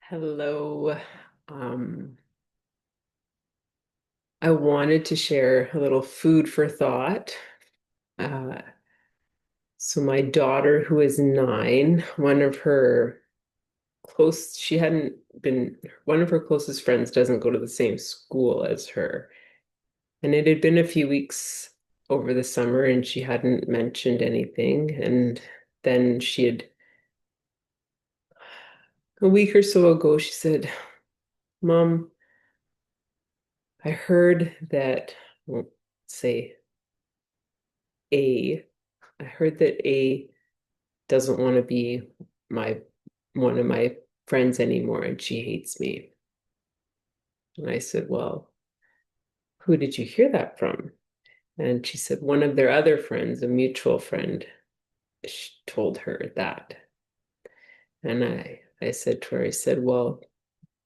Hello. I wanted to share a little food for thought. Uh, so my daughter, who is 9, she hadn't been, one of her closest friends doesn't go to the same school as her. And it had been a few weeks over the summer and she hadn't mentioned anything. And then a week or so ago, she said, Mom, I heard that, well, say A. I heard that A doesn't want to be my one of my friends anymore and she hates me. And I said, Well, who did you hear that from? And she said, one of their other friends, a mutual friend, she told her that. And I said to her, I said, Well,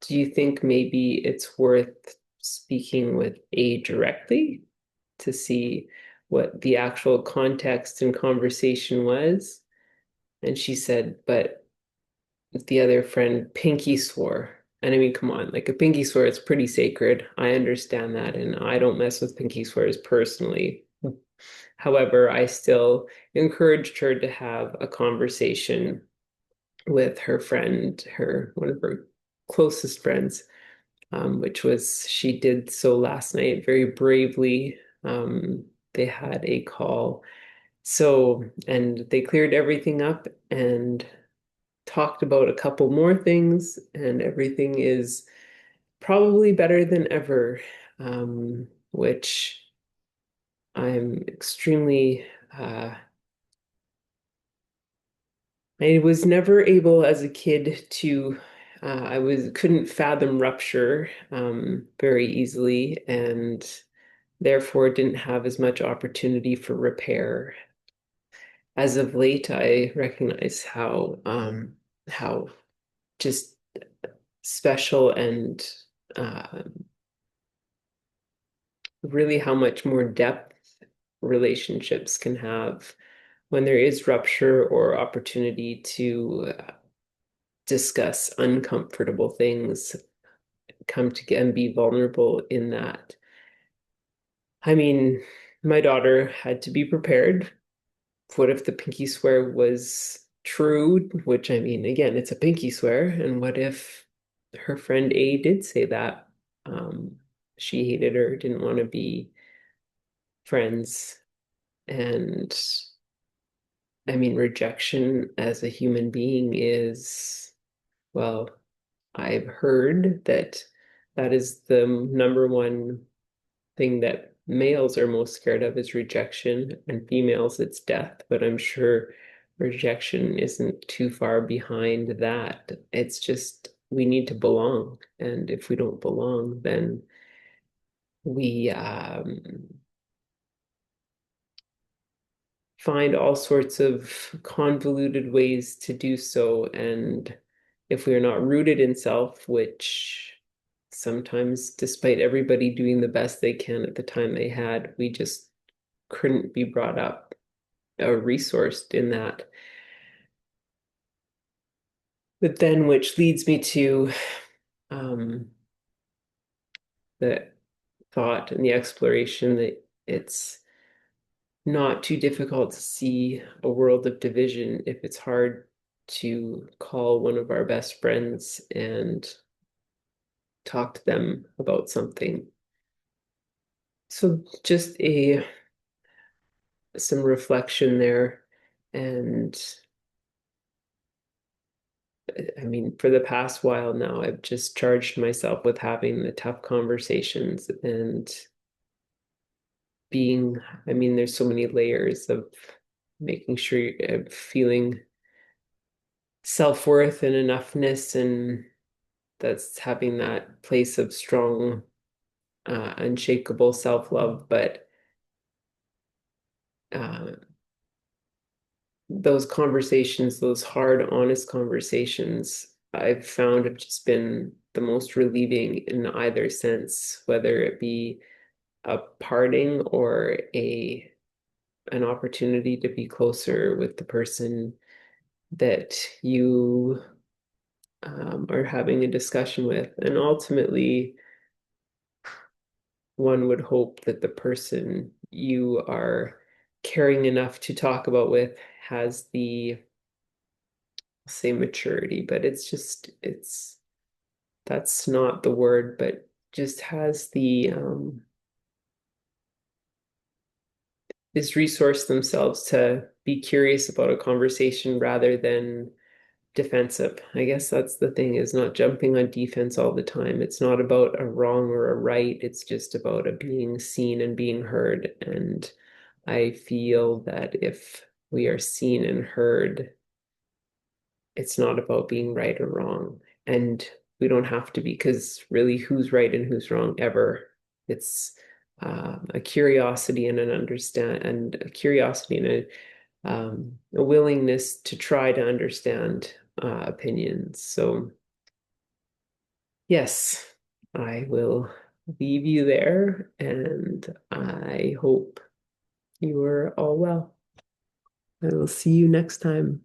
do you think maybe it's worth speaking with A directly to see what the actual context and conversation was? And she said, But the other friend pinky swore. And I mean, come on, like a pinky swear is pretty sacred. I understand that, and I don't mess with pinky swears personally. However, I still encouraged her to have a conversation with her friend, her one of her closest friends, which was she did so last night very bravely. They had a call. So, and they cleared everything up and talked about a couple more things, and everything is probably better than ever, which I'm extremely. I was never able as a kid to. I was couldn't fathom rupture very easily, and therefore didn't have as much opportunity for repair. As of late, I recognize how just special and uh, really how much more depth relationships can have when there is rupture or opportunity to discuss uncomfortable things, come together and be vulnerable in that. I mean, my daughter had to be prepared. What if the pinky swear was true? Which, I mean, again, it's a pinky swear. And what if her friend A did say that? Um, she hated her, didn't want to be friends. And I mean, rejection as a human being is, well, I've heard that that is the number one thing that males are most scared of is rejection, and females it's death. But I'm sure rejection isn't too far behind that. It's just we need to belong. And if we don't belong, then we find all sorts of convoluted ways to do so. And if we are not rooted in self, which sometimes, despite everybody doing the best they can at the time they had, we just couldn't be brought up or resourced in that. But then, which leads me to um, the thought and the exploration that it's not too difficult to see a world of division if it's hard to call one of our best friends and talk to them about something. So just a some reflection there. And I mean, for the past while now, I've just charged myself with having the tough conversations and being, I mean, there's so many layers of making sure you're feeling self-worth and enoughness, and that's having that place of strong, unshakable self-love. But uh, those conversations, those hard, honest conversations, I've found have just been the most relieving in either sense, whether it be a parting or a an opportunity to be closer with the person that you or having a discussion with. And ultimately, one would hope that the person you are caring enough to talk about with has the, say, maturity, but it's that's not the word, but just has the is resource themselves to be curious about a conversation rather than defensive. I guess that's the thing, is not jumping on defense all the time. It's not about a wrong or a right. It's just about a being seen and being heard. And I feel that if we are seen and heard, it's not about being right or wrong. And we don't have to be, because really, who's right and who's wrong ever? It's a curiosity and an understand and a curiosity and a willingness to try to understand opinions. So yes, I will leave you there, and I hope you are all well. I will see you next time.